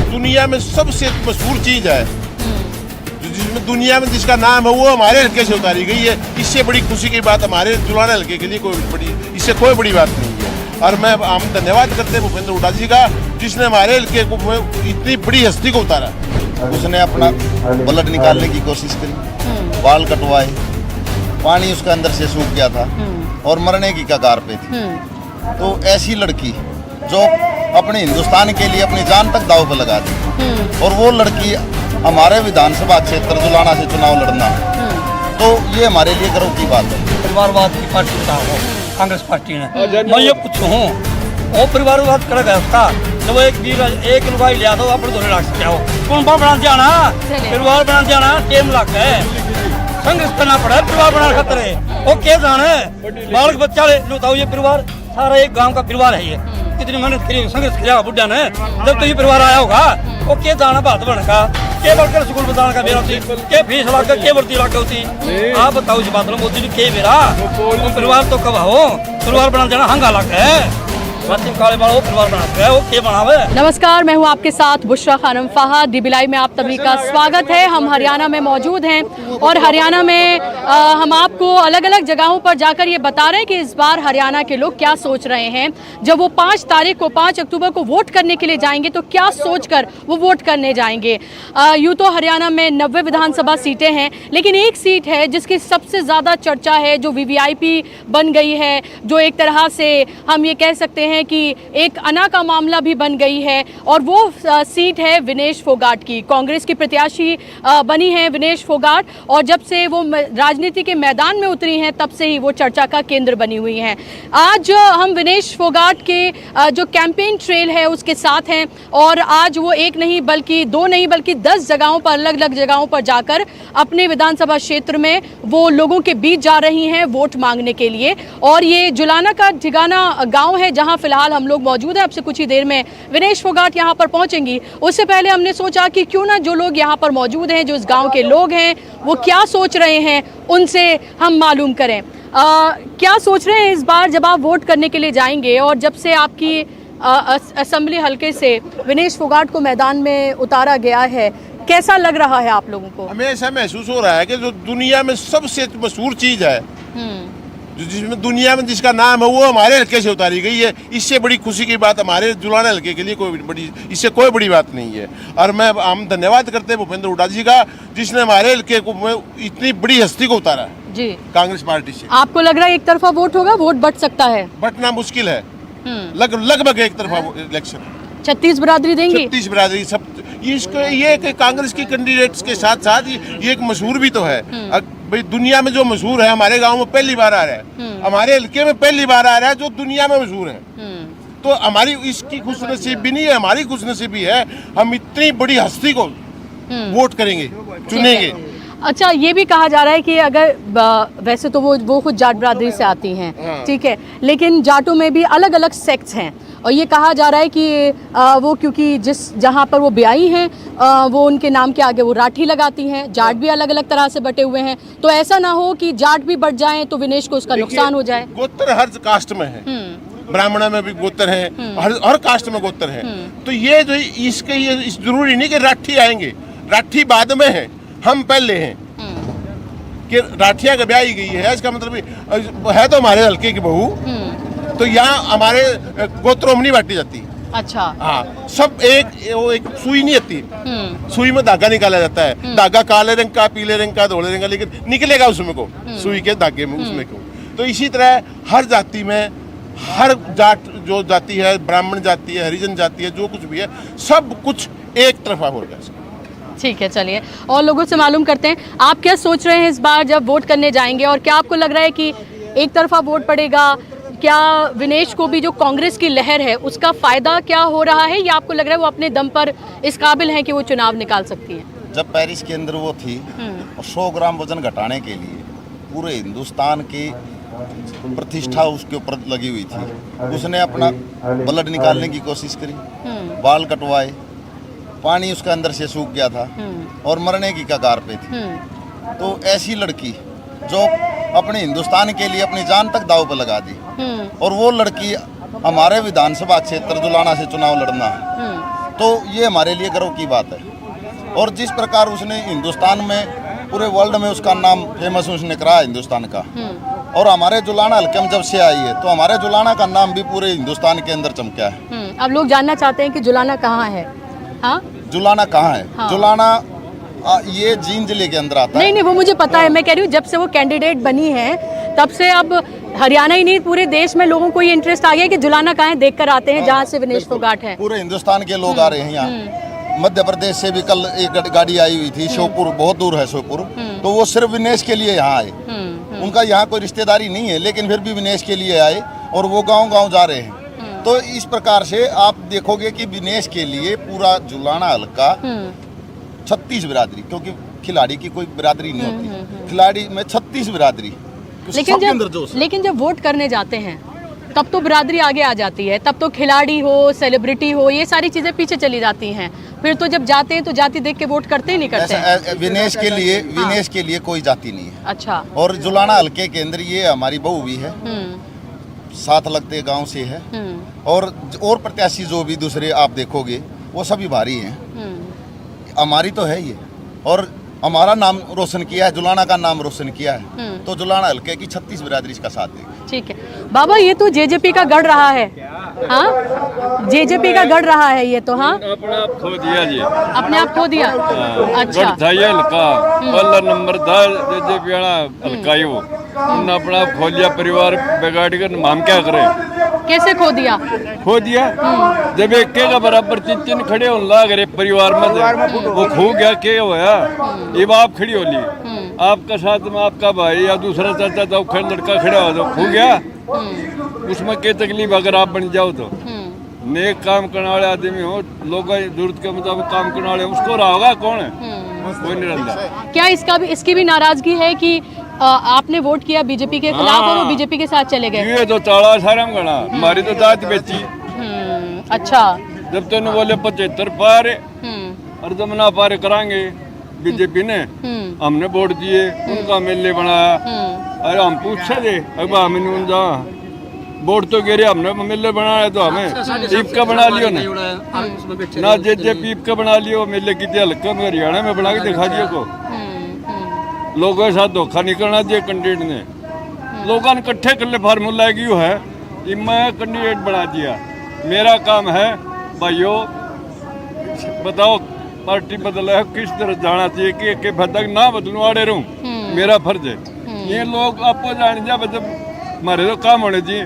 दुनिया में सबसे मशहूर चीज है जिसमें दुनिया में जिसका नाम है वो हमारे हल्के से उतारी गई है। इससे बड़ी खुशी की बात हमारे जुलाना हल्के के लिए इससे कोई बड़ी बात नहीं है। और मैं हम धन्यवाद करते हैं भूपेंद्र हुड्डा जी का, जिसने हमारे हल्के को इतनी बड़ी हस्ती को उतारा। उसने अपना ब्लड निकालने की कोशिश करी, बाल कटवाए, पानी उसके अंदर से सूख गया था और मरने की कगार पे थी। तो ऐसी लड़की जो अपने हिंदुस्तान के लिए अपनी जान तक दांव पे लगा दी, और वो लड़की हमारे विधानसभा क्षेत्र जुलाना से चुनाव लड़ना, तो ये हमारे लिए गर्व की बात है। परिवारवाद की पार्टी का हो कांग्रेस पार्टी ने, मैं ये पूछूँ वो परिवारवाद कर गया था जब एक लुगाई लिया था अपने दोनों लाख से हो कौन बना जाना परिवार बना जाना टेम लाख है संघर्ष करना पड़ा है परिवार बना खतरे वो क्या जाने बालक बच्चा बताओ ये परिवार सारा एक गांव का परिवार है। ये कितनी मेहनत करी संघर्ष किया बुढ़ा ने जब तो ये परिवार आया होगा वो क्या जाना बात बनका के बलकर स्कूल बताने का बेरा होती के फीस लाकर के भर्ती लाकर होती। आप बताओ इस बात में मोदी जी के बेरा वो परिवार तो कब हो परिवार बना जाना हंगा लाख है। नमस्कार, मैं हूं आपके साथ बुशरा खानम फहद। डीबीलाई में आप सभी का स्वागत है। हम हरियाणा में मौजूद हैं और हरियाणा में हम आपको अलग अलग जगहों पर जाकर ये बता रहे हैं कि इस बार हरियाणा के लोग क्या सोच रहे हैं। जब वो 5 अक्टूबर को वोट करने के लिए जाएंगे तो क्या सोचकर वो वोट करने जाएंगे। यूँ तो हरियाणा में 90 विधानसभा सीटें हैं, लेकिन एक सीट है जिसकी सबसे ज़्यादा चर्चा है, जो वीवीआईपी बन गई है, जो एक तरह से हम ये कह सकते हैं कि एक अना का मामला भी बन गई है, और वो सीट है विनेश फोगाट की। कांग्रेस की प्रत्याशी बनी है विनेश फोगाट, और जब से वो राजनीति के मैदान में उतरी हैं तब से ही वो चर्चा का केंद्र बनी हुई हैं। आज हम विनेश फोगाट के जो कैंपेन ट्रेल है उसके साथ हैं, और आज वो एक नहीं बल्कि 2 नहीं बल्कि 10 जगहों पर अलग अलग जगहों पर जाकर अपने विधानसभा क्षेत्र में वो लोगों के बीच जा रही हैं वोट मांगने के लिए। और ये जुलाना का ठिकाना गाँव है जहाँ फिलहाल हम लोग मौजूद हैं। अब से कुछ ही देर में विनेश फोगाट यहाँ पर पहुंचेंगी। उससे पहले हमने सोचा कि क्यों ना जो लोग यहाँ पर मौजूद हैं, जो इस गांव के लोग हैं, वो क्या सोच रहे हैं उनसे हम मालूम करें। क्या सोच रहे हैं इस बार जब आप वोट करने के लिए जाएंगे, और जब से आपकी असेंबली हल्के से विनेश फोगाट को मैदान में उतारा गया है, कैसा लग रहा है आप लोगों को? हमें ऐसा महसूस हो रहा है कि जो दुनिया में सबसे मशहूर चीज है जिसमें दुनिया में जिसका नाम है वो हमारे हल्के से उतारी गई है। इससे बड़ी खुशी की बात हमारे जुलाना हल्के के लिए इससे कोई बड़ी बात नहीं है। और हम धन्यवाद करते हैं भूपेंद्र हुड्डा जी का, जिसने हमारे हल्के को इतनी बड़ी हस्ती को उतारा जी कांग्रेस पार्टी से। आपको लग रहा है एक तरफा वोट होगा, वोट बट सकता है? बटना मुश्किल है, लगभग एक तरफा इलेक्शन। 36 बिरादरी देंगी, 36 बिरादरी सब। ये कांग्रेस की कैंडिडेट्स के साथ साथ ये एक मशहूर भी तो है भाई। दुनिया में जो मशहूर है हमारे गांव में पहली बार आ रहा है, हमारे हल्के में पहली बार आ रहा है जो दुनिया में मशहूर है। तो हमारी इसकी खुशनसीब भी नहीं है, हमारी खुशनसीबी है। हम इतनी बड़ी हस्ती को वोट करेंगे, चुनेंगे। अच्छा, ये भी कहा जा रहा है कि अगर वैसे तो वो खुद जाट बिरादरी से आती हैं, ठीक है, लेकिन जाटों में भी अलग अलग सेक्ट्स हैं, और ये कहा जा रहा है कि वो क्योंकि जहाँ पर वो ब्याही हैं वो उनके नाम के आगे वो राठी लगाती हैं। जाट भी अलग अलग तरह से बटे हुए हैं, तो ऐसा ना हो कि जाट भी बढ़ जाएं तो विनेश को उसका नुकसान हो जाए। गोत्र हर कास्ट में है, ब्राह्मण में भी गोत्र है, हर कास्ट में गोत्र है। तो ये जो ये जरूरी नहीं कि राठी आएंगे, राठी बाद में है, हम पहले हैं कि राठियां का ब्याही गई है। इसका मतलब है तो हमारे हल्के की बहू, तो यहाँ हमारे गोत्रों में नहीं बांटी जाती। अच्छा, हाँ, सब एक सुई नहीं आती, सुई में धागा निकाला जाता है। धागा काले रंग का, पीले रंग का, धोले रंग का, लेकिन निकलेगा उसमें को सुई के धागे में उसमें को। तो इसी तरह हर जाति में, हर जाट जो जाति है, ब्राह्मण जाति है, हरिजन जाति है, जो कुछ भी है, सब कुछ एक तरफा हो गया। ठीक है, चलिए और लोगों से मालूम करते हैं आप क्या सोच रहे हैं इस बार जब वोट करने जाएंगे, और क्या आपको लग रहा है कि एक तरफा वोट पड़ेगा? क्या विनेश को भी जो कांग्रेस की लहर है उसका फायदा क्या हो रहा है, या आपको लग रहा है वो अपने दम पर इस काबिल है कि वो चुनाव निकाल सकती है? जब पेरिस के अंदर वो थी और 100 ग्राम वजन घटाने के लिए पूरे हिंदुस्तान की प्रतिष्ठा उसके ऊपर लगी हुई थी, उसने अपना ब्लड निकालने की कोशिश करी, बाल कटवाए, पानी उसके अंदर से सूख गया था और मरने की कगार पे थी। तो ऐसी लड़की जो अपने हिंदुस्तान के लिए अपनी जान तक दाव पर लगा दी। और वो लड़की हमारे विधानसभा क्षेत्र जुलाना से चुनाव लड़ना, तो ये हमारे लिए गर्व की बात है। और जिस प्रकार उसने हिंदुस्तान में पूरे वर्ल्ड में उसका नाम फेमस उसने करा हिंदुस्तान का, और हमारे जुलाना हल्के में जब से आई है तो हमारे जुलाना का नाम भी पूरे हिंदुस्तान के अंदर चमका है। अब लोग जानना चाहते हैं कि जुलाना कहाँ है। हाँ, जुलाना कहाँ है? हाँ। जुलाना ये जींद जिले के अंदर आता है। नहीं वो मुझे पता है। मैं कह रही हूँ जब से वो कैंडिडेट बनी है तब से अब हरियाणा ही नहीं पूरे देश में लोगों को ये इंटरेस्ट आ गया कि जुलाना कहाँ है, देख कर आते हैं जहाँ से विनेश फोगाट है। पूरे हिंदुस्तान के लोग आ रहे हैं यहाँ। मध्य प्रदेश से भी कल एक गाड़ी आई हुई थी, श्योपुर, बहुत दूर है श्योपुर, तो वो सिर्फ विनेश के लिए यहाँ आए। उनका यहाँ कोई रिश्तेदारी नहीं है, लेकिन फिर भी विनेश के लिए आए और वो गांव-गांव जा रहे हैं। तो इस प्रकार से आप देखोगे कि विनेश के लिए पूरा जुलाना हल्का 36 बिरादरी, क्योंकि खिलाड़ी की कोई बिरादरी नहीं होती, खिलाड़ी में 36 बिरादरी। लेकिन जब वोट करने जाते हैं तब तो बिरादरी आगे आ जाती है, तब तो खिलाड़ी हो, सेलिब्रिटी हो, ये सारी चीजें पीछे चली जाती हैं। फिर तो जब जाते हैं तो जाति देख के वोट करते ही नहीं करते हैं। विनेश के लिए कोई जाति नहीं है। अच्छा। और जुलाना हल्के के अंदर ये हमारी बहू भी है, साथ लगते गांव से है, और प्रत्याशी जो भी दूसरे आप देखोगे वो सभी भारी हैं। हमारी तो है ये, और हमारा नाम रोशन किया है, जुलाना का नाम रोशन किया है, तो जुलाना हल्के की 36 बिरादरी इसका साथ देगी। ठीक है बाबा, ये तो जेजेपी का गढ़ रहा है। हाँ, जेजेपी का गढ़ रहा है ये तो। हाँ, अपने आप खो दिया जी, अपने आप खो दिया। अच्छा, था ये हल्का पहला नंबर था जेजेपी हल्का ही, वो अपना आप खो लिया, परिवार बिगाड़ कर हम क्या करें? कैसे खो दिया? खो दिया जब एक के का बराबर 3 खड़े होने लग रहे परिवार में, वो खो गया। क्या होया? ये आप खड़ी हो ली, आपका साथ में आपका भाई या दूसरा चाचा था, लड़का खड़ा हो तो खो गया। उसमें क्या तकलीफ अगर आप बन जाओ तो? नेक काम करने वाले आदमी हो, लोग जरूरत के मुताबिक काम करने वाले, उसको रहा होगा कौन है? कोई नहीं रहता। क्या इसकी भी नाराजगी है कि आपने वोट किया बीजेपी के खिलाफ और वो बीजेपी के साथ चले गए? ये तो ताड़ा सारा गणा हमारी तो जात बेची। अच्छा, जब तो बोले 75 पार और जब ना पार कराएंगे बीजेपी ने, हमने वोट दिए, उनका मेले बनाया। अरे हम पूछे थे अब हमें जा वोट तो गिरे, हमने मेले बनाया तो हमें पीप का बना लियो ना जे पीप का बना लियो। मेले की हल्का में हरियाणा में बना के दिखा दियो को। लोगों के साथ धोखा नहीं करना चाहिए कैंडिडेट ने। लोगों ने इकट्ठे कर ले फार्मूला है कि मैं कैंडिडेट बना दिया, मेरा काम है भाइयों बताओ पार्टी बदला है किस तरह जाना चाहिए कि एक भदक ना बदलू आड़े रहूं, मेरा फर्ज है। ये लोग आपको जान जा जब हमारे तो काम होने चाहिए।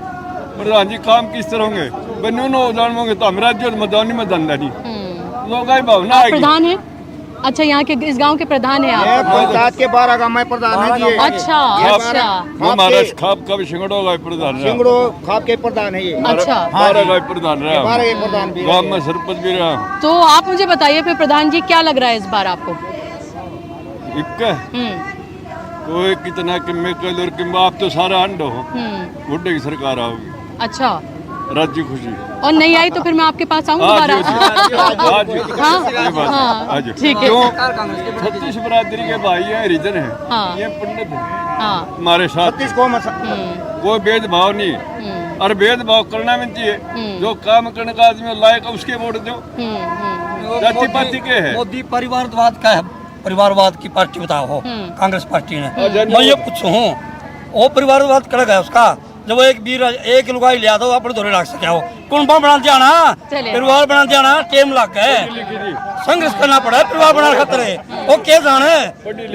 प्रधान जी काम किस तरह होंगे बनू न जान होंगे तो हम राज्य मदानी में धंधा नहीं लोग भावना आएगी। प्रधान है? अच्छा, यहाँ के इस गांव के प्रधान है आप? पंचायत के 12 गांव में प्रधान है जी। अच्छा अच्छा, हमारा खाप का भी सिंगड़ो का प्रधान है, सिंगड़ो खाप के प्रधान है ये। अच्छा, 12 का प्रधान रहा, 12 के प्रधान भी, गांव में सरपंच भी रहा। तो आप मुझे बताइए फिर प्रधान जी क्या लग रहा है इस बार आपको? इक्का कोई कितना किम्मे कल और किम्मे आप तो सारा अंडो हो, बुढ़े की सरकार आओगी। अच्छा, राज्य खुशी और नहीं आई तो फिर मैं आपके पास आऊँ दोबारा? हाँ, ठीक है। 36 बिरादरी के भाई हैं, हरिजन हैं, हाँ, ये पंडित हैं हाँ, हमारे साथ। कोई भेदभाव नहीं, और भेदभाव करना भी चाहिए। जो काम करने का आदमी लायक उसके वोट दो। जाति पाति के है, मोदी परिवारवाद का है, परिवारवाद की पार्टी बताओ कांग्रेस पार्टी ने। मैं ये पूछूं वो परिवारवाद कर गया उसका, जब एक लुगाई लिया तो अपने धोरे लाग सके हो कुंबा बना जाना, परिवार बना जाना, टेम लग गए, संघर्ष करना पड़ा है परिवार बनाने खातर है। वो क्या जाने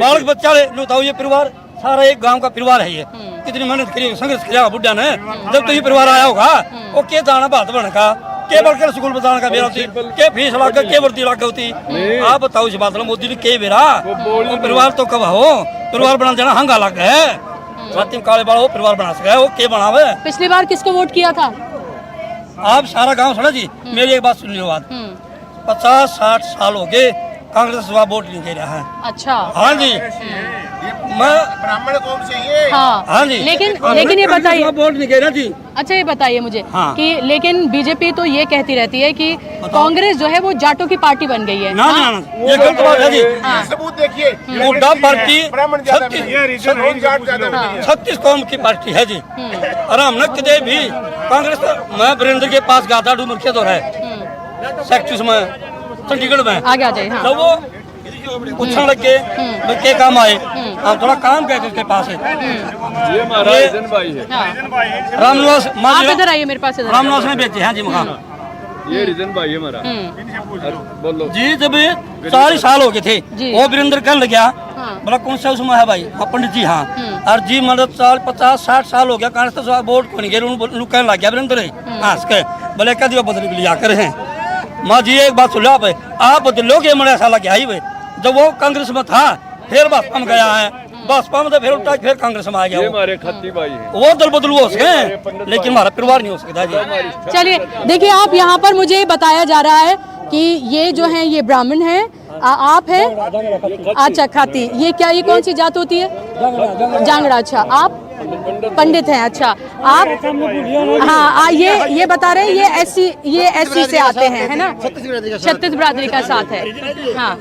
बालक बच्चा बताओ, ये परिवार सारा एक गांव का परिवार है। ये कितनी मेहनत करी, संघर्ष किया बुढ़ा ने, जब तो ये परिवार आया होगा वो क्या जाना बात बन का के बढ़कर स्कूल बताने का बेरा होती, के फीस लाग के वर्दी लाग होती। आप बताओ इस बात मोदी ने के बेरा परिवार तो कब हो, परिवार बना जाना हंगा लग गए, काले बाल हो परिवार बना सके वो के बनावे। पिछली बार किसको वोट किया था? आप सारा गांव सुना जी, मेरी एक बात सुन लो बात। 50-60 साल हो गए कांग्रेस सवा वोट नहीं दे रहा है। अच्छा। हाँ जी, मैं ब्राह्मण कौन से ये हाँ जी, लेकिन ये बताइए, वोट नहीं दे रहा जी। अच्छा ये बताइए मुझे हाँ। कि लेकिन बीजेपी तो ये कहती रहती है कि कांग्रेस जो है वो जाटों की पार्टी बन गई है। ना ना ना, ये गलत बात है जी। ये सबूत देखिए, हुड्डा पार्टी ब्राह्मण ज्यादा 36 मिले, सदोन जाट ज्यादा मिले। 36 कौम की पार्टी है जी। और हमने कदे भी कांग्रेस, मैं वीरेंद्र के पास गया था डूमर के दौर है सेक्टर में चंडीगढ़ में, आगे आ जाइए। हाँ। तो वो पूछने लगे के काम आए, हम थोड़ा काम गए थे उसके पास है। ये हमारा रिजन भाई है। हाँ। रामनिवास आप इधर आइए मेरे पास, इधर रामनिवास में बेचे हैं जी मकान ये रिजन भाई है हमारा। बोलो जी। जब 40 साल हो गए थे, जी। वो वीरेंद्र कहने लग गया, हाँ। बोला कौन सा उसमें है भाई? हाँ पंडित जी हाँ। और जी मतलब 50-60 साल हो गया कांग्रेस तो वोट को नहीं गए, उन्होंने कहने लग गया वीरेंद्र हंस के, बोले क्या दिया बदल लिया कर हैं। माँ जी एक बात सुन लो, आप बदलोगे मेरा ऐसा लग गया ही वे। जब वो कांग्रेस में था फिर भाजपा में गया है, भाजपा में तो फिर उल्टा फिर कांग्रेस में आ गया। ये वो हमारे खत्ती भाई है। वो दल बदल हो सके, लेकिन हमारा परिवार नहीं हो सकता जी। चलिए देखिए, आप यहाँ पर मुझे बताया जा रहा है कि ये जो है ये ब्राह्मण है, आप है अच्छा खाती, ये क्या, ये कौन सी जात होती है? जांगड़ा। अच्छा, आप पंडित हैं। अच्छा, आप हाँ ये बता रहे हैं ये एससी से आते हैं, है ना? छत्तीस बिरादरी का साथ है। हाँ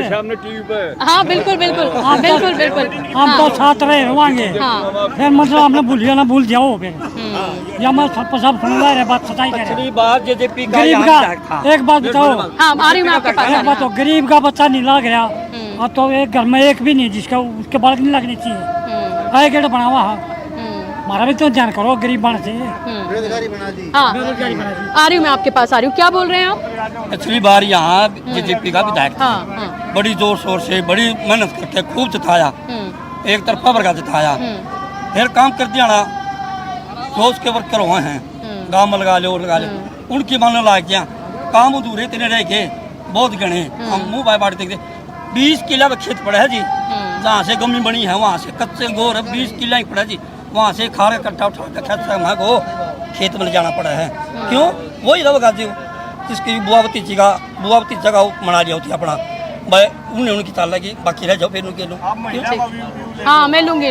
सामने टीवी पे हाँ बिल्कुल बिल्कुल बिल्कुल बिल्कुल। हम तो साथ रहे होंगे, हाँ। फिर मतलब हमने भूलियो ना भूल जाओ फिर, या मैं सब सुन रहे बात सच्चाई कह रहे हैं। बात जेजेपी गरीब का एक बात बताओ, हाँ आ रही हूँ मैं आपके पास। एक बात तो गरीब का बच्चा नहीं लग गया, और तो एक घर में एक भी नहीं जिसका उसके बालक नहीं लगनी चाहिए। आए गेट बना हुआ हमारा भी तो ध्यान करो, गरीब बना चाहिए। हाँ आ रही हूँ मैं आपके पास, आ रही हूँ। क्या बोल रहे हैं आप? पिछली बार यहाँ जेजेपी का विधायक था, हाँ हाँ। बड़ी जोर शोर से बड़ी मेहनत करके खूब जिताया, एक तरफा वर्गा जिताया, फिर काम कर दिया ना। जो उसके वर्कर हुए हैं गाँव में लगा लो उनकी मानने लायक गया, काम अधूरे इतने रह गए बहुत गणे। हम मुँह बाय बांट देखते 20 किला में खेत पड़ा है जी, जहाँ से गमी बनी है वहाँ से कच्चे गोर 20 किला ही पड़ा जी, वहाँ से खार कट्टा उठा कर खेत से वहाँ को खेत में ले जाना पड़ा है। क्यों? वही रवगा जी जिसकी बुआवती जगह मना लिया होती अपना भाई, उन्हें उनकी ताल लगी, बाकी रह जाओ फिर उनके लो। हाँ मैं लूंगी।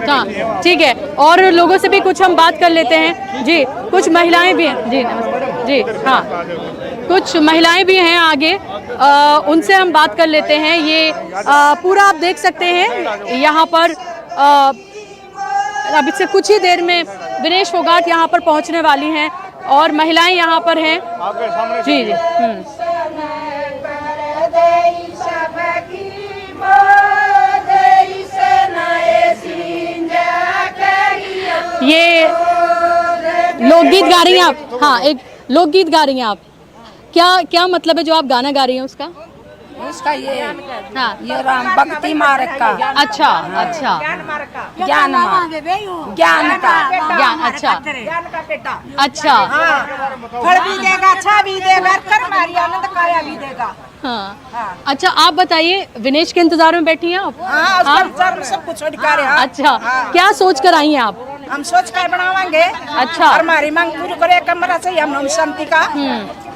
हाँ ठीक है, और लोगों से भी कुछ हम बात कर लेते हैं जी। कुछ महिलाएं भी हैं जी, नमस्कार जी। हाँ कुछ महिलाएं भी हैं आगे, उनसे हम बात कर लेते हैं। ये पूरा आप देख सकते हैं यहाँ पर, अभी से कुछ ही देर में विनेश फोगाट यहाँ पर पहुँचने वाली हैं और महिलाएं यहाँ पर हैं जी जी। ये लोकगीत गा रही हैं आप? हाँ एक लोकगीत गा रही हैं आप, क्या मतलब है जो आप गाना गा रही हैं उसका? उसका ये हाँ ये राम भक्ति मार्ग का। अच्छा ज्ञान का अच्छा अच्छा फल भी देगा, छा भी देगा, कर्म हरि आनंद काया भी देगा। हाँ अच्छा, आप बताइए विनेश के इंतजार में बैठी हैं आप? हाँ सब कुछ छोड़ कर। अच्छा क्या सोच कर आई हैं आप? हम सोच कर बनावांगे। अच्छा। और हमारी मांग पूरी करे कमरा से हम शांति का।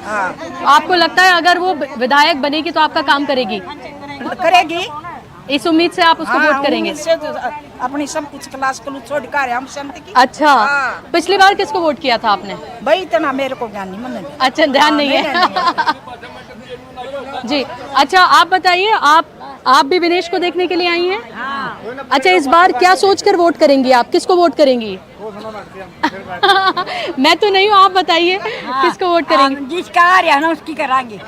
हाँ आपको लगता है अगर वो विधायक बनेगी तो आपका काम करेगी? करेगी, इस उम्मीद से आप उसको वोट करेंगे? से अपनी सब कुछ क्लास को छोड़ कर हम शांति की। अच्छा पिछली बार किसको वोट किया था आपने? भाई इतना मेरे को ज्ञान नहीं मन। अच्छा ध्यान नहीं है जी। अच्छा आप बताइए, आप भी विनेश को देखने के लिए आई हैं? हाँ। अच्छा इस बार क्या सोचकर वोट करेंगी आप? किसको वोट करेंगी? मैं तो नहीं हूँ, आप बताइए किसको वोट करेंगे? जिसका आ रहा ना उसकी करांगे।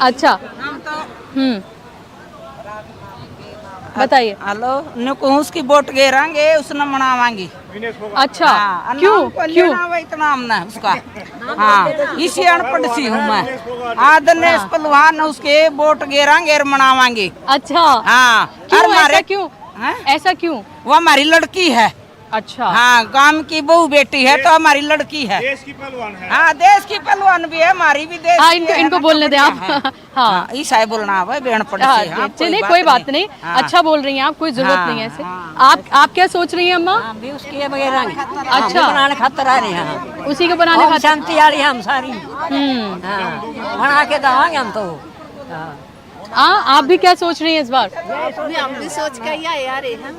अच्छा बताइए। हेलो नुको उसकी वोट गिरांगे, उसने मनावांगे। अच्छा क्यों इतना हमने उसका। हाँ इसी अनपढ़ सी हूँ मैं। आदर्श पहलवान उसके वोट गिरांगे और मनावांगे। अच्छा हाँ क्यों? ऐसा क्यों? ऐसा क्यों? वो हमारी लड़की है। अच्छा हाँ, गांव की बहू बेटी है तो हमारी लड़की है। देश की पहलवान है। हाँ, देश की पहलवान भी है, हमारी भी देश हाँ, की है, इनको है ना, बोलने दें तो आप। बढ़िया है। हाँ ईसा बोलना है बेहन पड़ हाँ, से। हाँ, चलिए कोई बात नहीं, हाँ। अच्छा बोल रही हैं आप, कोई जरूरत हाँ, नहीं है ऐसे। हाँ। आप क्या सोच रही हैं अम्मा? भी उसके वगैरह अच्छा, बनाने खातर आ रहे हैं, उसी को बनाने हम खातिर। शांति आ रही है हम सारी। हम्म, बना के दवाएंगे हम तो। हाँ, आप भी क्या सोच रही हैं इस बार? हम भी सोच के ही आए यार हम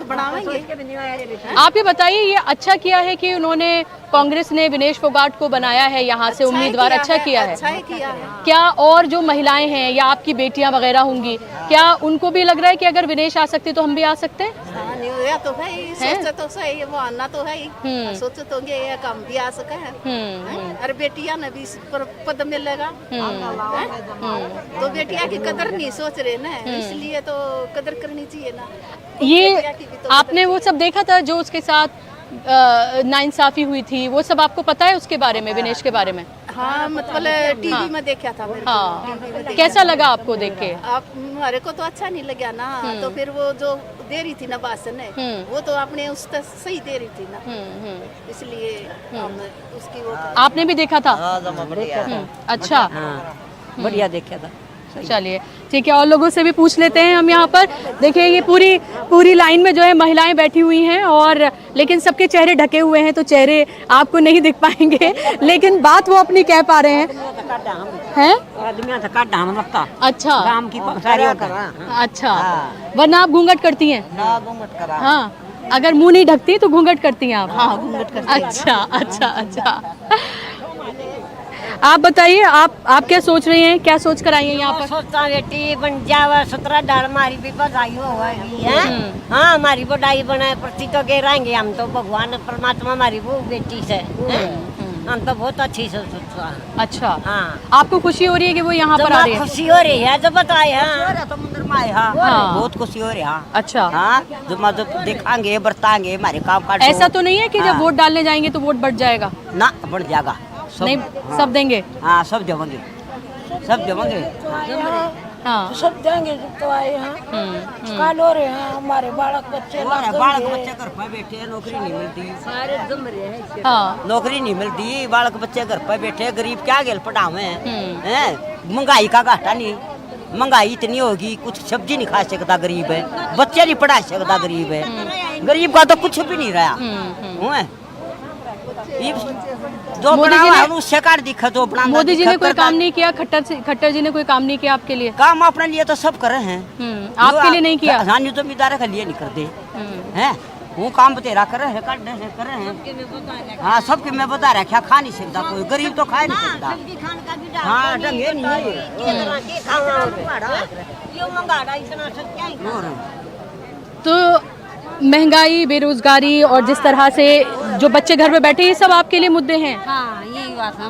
बनावेंगे। आप ये बताइए, ये अच्छा किया है कि उन्होंने, कांग्रेस ने विनेश फोगाट को बनाया है यहाँ से उम्मीदवार, अच्छा किया है। अच्छा ही किया है। क्या और जो महिलाएं हैं या आपकी बेटियां वगैरह होंगी, क्या उनको भी लग रहा है कि अगर विनेश आ सकते तो हम भी आ सकते हैं? हाँ, नहीं, या तो भाई सोचे तो सही, वो आना तो है ही, सोचे तो ये काम भी आ सका है। अरे बेटिया ने भी पद मिलेगा, तो बेटिया की कदर नहीं सोच रहे ना, इसलिए तो कदर करनी चाहिए ना। ये आपने वो सब देखा था जो उसके साथ नाइंसाफी हुई थी, वो सब आपको पता है उसके बारे में, विनेश के बारे में? हाँ, मतलब टीवी में देखा था मेरे को, हाँ, टीवी में देखा कैसा लगा आपको देख के? आप हमारे को तो अच्छा नहीं लगा ना, तो फिर वो जो दे रही थी ना भाषण वो तो आपने उस तक सही दे रही थी ना, इसलिए हम उसकी वो। आपने भी देखा था? अच्छा, बढ़िया देखा था। चलिए ठीक है, और लोगों से भी पूछ लेते हैं हम यहाँ पर। देखिए ये पूरी लाइन में जो है महिलाएं बैठी हुई हैं, और लेकिन सबके चेहरे ढके हुए हैं तो चेहरे आपको नहीं दिख पाएंगे, लेकिन बात वो अपनी कह पा रहे हैं। आदमी था काटा हम लगता। अच्छा, काम की सारी अच्छा, वरना आप घूंघट करती हैं? हाँ, अगर मुंह नहीं ढकती तो घूंघट करती हैं आप? हाँ, घूंघट करती। अच्छा अच्छा अच्छा। आप बताइए, आप क्या सोच रही हैं, क्या सोच कर आई हैं यहाँ पर? सोचता बेटी बन जावा 17 डाल हमारी भी बधाई होगी है। हाँ, हमारी बधाई बनाए प्रति तो गिराएंगे हम तो, भगवान परमात्मा हमारी वो बेटी से हम तो बहुत अच्छी से सोचता है। अच्छा, हाँ, आपको खुशी हो रही है कि वो यहाँ पर आ रही है? खुशी हो रही है, जब बताए हैं तो मंदिर में आए हैं, बहुत खुशी हो रही है। अच्छा, हाँ, जब देखांगे बरतांगे हमारे काम का। ऐसा तो नहीं है कि जब वोट डालने जाएंगे तो वोट बढ़ जाएगा? ना, बढ़ जाएगा नहीं, सब देंगे? हाँ, सब जमेंगे, सब जमेंगे। हाँ, सब देंगे जब तो आए हैं। काल हो रहे हैं हमारे बालक बच्चे घर पर बैठे हैं, नौकरी नहीं मिलती, सारे जम रहे हैं। हाँ, नौकरी नहीं मिलती, बालक बच्चे घर पर बैठे, गरीब क्या गेल पढ़ावे हैं। महंगाई का घाटा नहीं, महंगाई इतनी होगी कुछ सब्जी नहीं खा सकता गरीब है, बच्चे नहीं पढ़ा सकता गरीब है, गरीब का तो कुछ भी नहीं रहा। जो उससे कार दिखा, जो मोदी जी ने कोई काम नहीं किया, खट्टर जी ने कोई काम नहीं किया आपके लिए? काम अपने लिए तो सब करे हैं, आपके लिए नहीं किया? हाँ, जमींदार के लिए नहीं करते हैं, वो काम बतेरा करे है, कर रहे हैं। हाँ, सबके मैं बता रहा, क्या खा नहीं सकता कोई, गरीब तो खा नहीं सकता। हाँ, ढंगे नहीं तो महंगाई, बेरोजगारी और जिस तरह से जो बच्चे घर में बैठे, ये सब आपके लिए मुद्दे हैं? हाँ, यही बात है,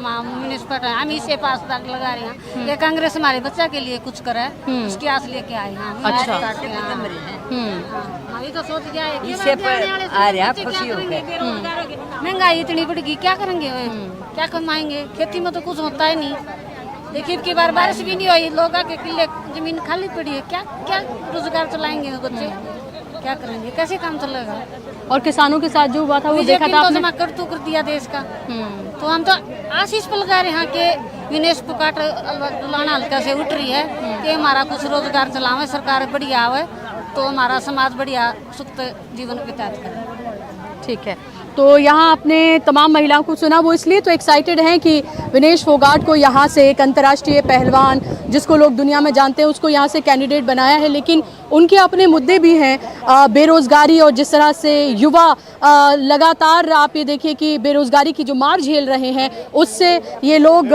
हम इसे पास तक लगा रहे हैं कि कांग्रेस हमारे बच्चा के लिए कुछ करे, उसकी आस लेके आए हैं। अच्छा, अभी तो सोच गया है खुशी हो गई। महंगाई इतनी बढ़ेगी, क्या करेंगे, क्या कमाएंगे, खेती में तो कुछ होता ही नहीं। देखिए की बार बारिश भी नहीं हुई, लोग के किले जमीन खाली पड़ी है, क्या क्या रोजगार चलाएंगे बच्चे, क्या करेंगे, कैसे काम चलेगा? और किसानों के साथ जो हुआ था वो देखा था आपने? कर दिया देश का, तो हम तो आशीष पर लगा रहे हैं कि विनेश फोगाट लाना हल्का से उठ रही है कि हमारा कुछ रोजगार चलावे, सरकार बढ़िया आवे तो हमारा समाज बढ़िया सुख जीवन व्यतीत करे। ठीक है, तो यहाँ आपने तमाम महिलाओं को सुना, वो इसलिए तो एक्साइटेड हैं कि विनेश फोगाट को यहाँ से एक अंतर्राष्ट्रीय पहलवान जिसको लोग दुनिया में जानते हैं उसको यहाँ से कैंडिडेट बनाया है, लेकिन उनके अपने मुद्दे भी हैं, बेरोज़गारी और जिस तरह से युवा लगातार आप ये देखिए कि बेरोज़गारी की जो मार झेल रहे हैं उससे ये लोग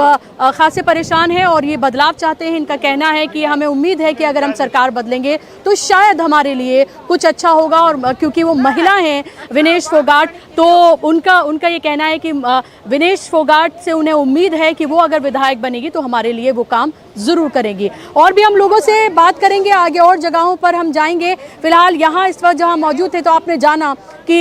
खासे परेशान हैं और ये बदलाव चाहते हैं। इनका कहना है कि हमें उम्मीद है कि अगर हम सरकार बदलेंगे तो शायद हमारे लिए कुछ अच्छा होगा, और क्योंकि वो महिला हैं विनेश फोगाट, तो उनका ये कहना है कि विनेश फोगाट से उन्हें उम्मीद है कि वो अगर विधायक बनेगी तो हमारे लिए वो काम ज़रूर करेंगी। और भी हम लोगों से बात करेंगे, आगे और जगहों पर हम जाएंगे। फिलहाल यहाँ इस वक्त जहाँ मौजूद थे तो आपने जाना कि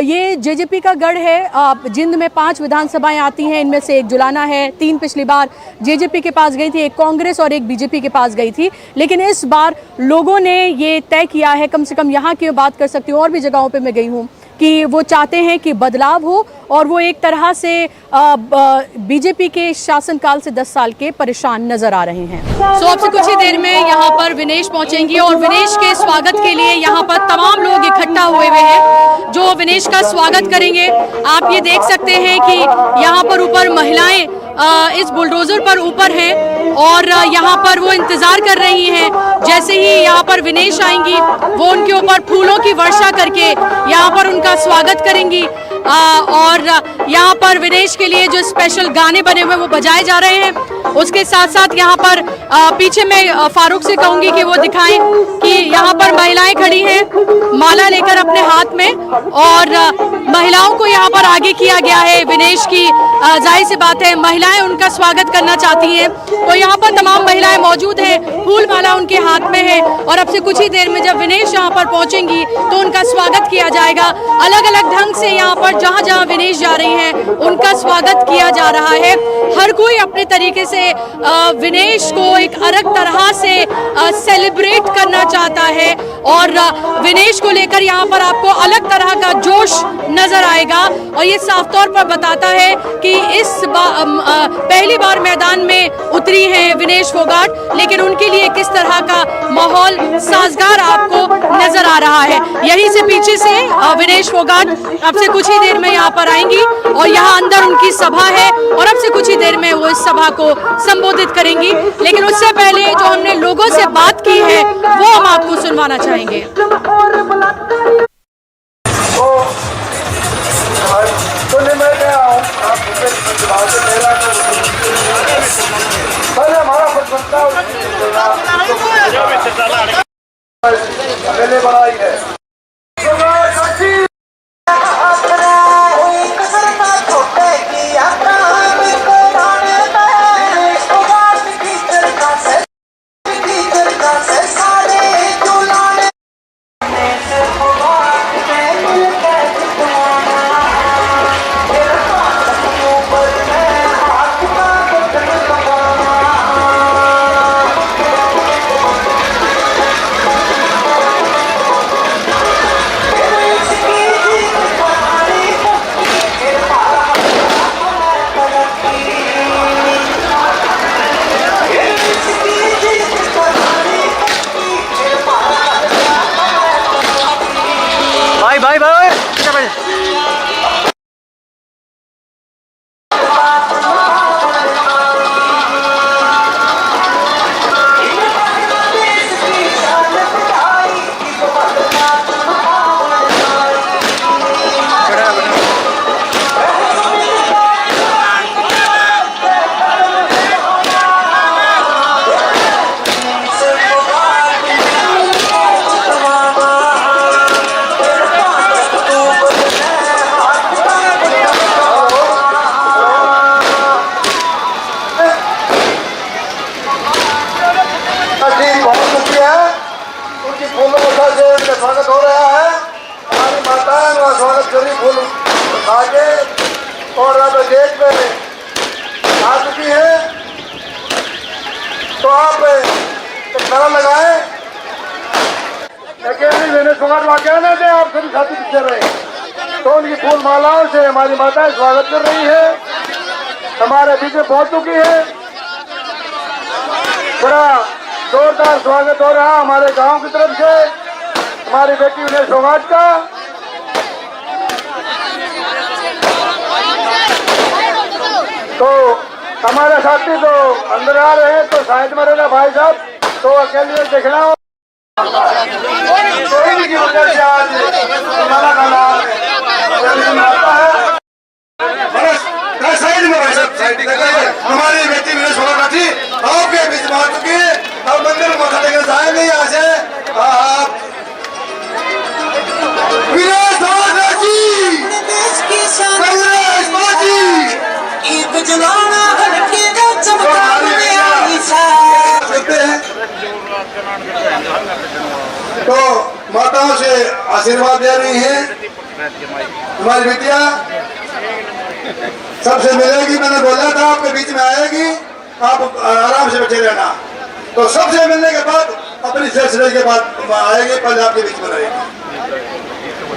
ये जेजेपी का गढ़ है। जिंद में 5 विधानसभाएं आती हैं, इनमें से एक जुलाना है। 3 पिछली बार जेजेपी के पास गई थी, एक कांग्रेस और एक बीजेपी के पास गई थी, लेकिन इस बार लोगों ने ये तय किया है, कम से कम यहाँ की बात कर सकती हूँ, और भी जगहों पर मैं गई हूँ, कि वो चाहते हैं कि बदलाव हो और वो एक तरह से बीजेपी के शासनकाल से 10 साल के परेशान नजर आ रहे हैं। सो अब से कुछ ही देर में यहाँ पर विनेश पहुंचेंगी और विनेश के स्वागत के लिए यहाँ पर तमाम लोग इकट्ठा हुए हैं जो विनेश का स्वागत करेंगे। आप ये देख सकते हैं कि यहाँ पर ऊपर महिलाएं इस बुलडोजर पर ऊपर हैं और यहाँ पर वो इंतजार कर रही हैं। जैसे ही यहाँ पर विनेश आएंगी वो उनके ऊपर फूलों की वर्षा करके यहाँ पर उनका स्वागत करेंगी और यहाँ पर विनेश के लिए जो स्पेशल गाने बने हुए वो बजाए जा रहे हैं। उसके साथ साथ यहाँ पर पीछे मैं फारूक से कहूँगी कि वो दिखाएं कि यहाँ पर महिलाएं खड़ी हैं माला लेकर अपने हाथ में और महिलाओं को यहाँ पर आगे किया गया है। विनेश की जाहिर सी बात है महिलाएं उनका स्वागत करना चाहती हैं, तो यहाँ पर तमाम महिलाएं मौजूद हैं, फूल माला उनके हाथ में है और अब से कुछ ही देर में जब विनेश यहाँ पर पहुँचेंगी तो उनका स्वागत किया जाएगा। अलग अलग ढंग से यहाँ पर जहाँ जहाँ विनेश जा रही हैं उनका स्वागत किया जा रहा है। हर कोई अपने तरीके से विनेश को एक अलग तरह से सेलिब्रेट करना चाहता है और विनेश को लेकर यहाँ पर आपको अलग तरह का जोश नजर आएगा और ये साफ तौर पर बताता है कि इस पहली बार मैदान में उतरी हैं विनेश फोगाट, लेकिन उनके लिए किस तरह का माहौल साजगार आपको नजर आ रहा है। यहीं से पीछे से विनेश फोगाट अब से कुछ ही देर में यहाँ पर आएंगी और यहाँ अंदर उनकी सभा है और अब से कुछ ही देर में वो इस सभा को संबोधित करेंगी। लेकिन उससे पहले जो हमने लोगों से बात की है वो हम आपको सुनवाना चाहेंगे। स्वागत हो रहा है। हमारी माताएं का स्वागत करी फूल आगे और अब गेट पे आ चुकी है, तो आप एक नारा लगाए विनेश फोगाट वाकई ना दे, आप सभी साथी पीछे रहे। तो उनकी फूल मालाओं से हमारी माताएं स्वागत कर रही है, हमारे बीच में पहुंच चुकी है। बड़ा जोरदार स्वागत हो रहा हमारे गांव की तरफ से हमारी बेटी विनेश फोगाट का। तो हमारे साथी तो अंदर आ रहे हैं, तो साइड में रहना भाई साहब, तो अकेले देखना हो कोई की वजह से आज हमारा गाना साइड में भाई साहब, साइड हमारी बेटी विनेश फोगाट थी आपके बीच में आ चुकी है। अब मंदिर में मथा टेकने जाएंगे यहाँ से। आप विनेश फोगाट जी कांग्रेस पार्टी तो माताओं से आशीर्वाद दे रही हैं। हमारी बेटिया सबसे मिलेगी, मैंने बोला था आपके बीच में आएगी, आप आराम से बैठे रहना। तो सबसे मिलने के बाद अपनी सिलसिले के बाद आएगी, पहले आपके बीच में रहेगी।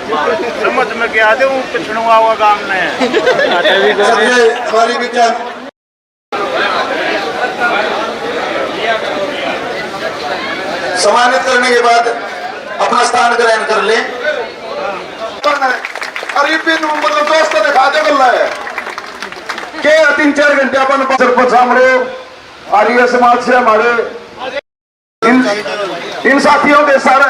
समझ में क्या दे पिछड़ुआ हुआ गांव में हमारी विचार सम्मानित करने के बाद अपना स्थान ग्रहण कर ले। अरे मतलब दोस्त दिखा दे गल है के 3-4 घंटे अपन सरपंच सामने आर्य समाज से हमारे इन साथियों के सारे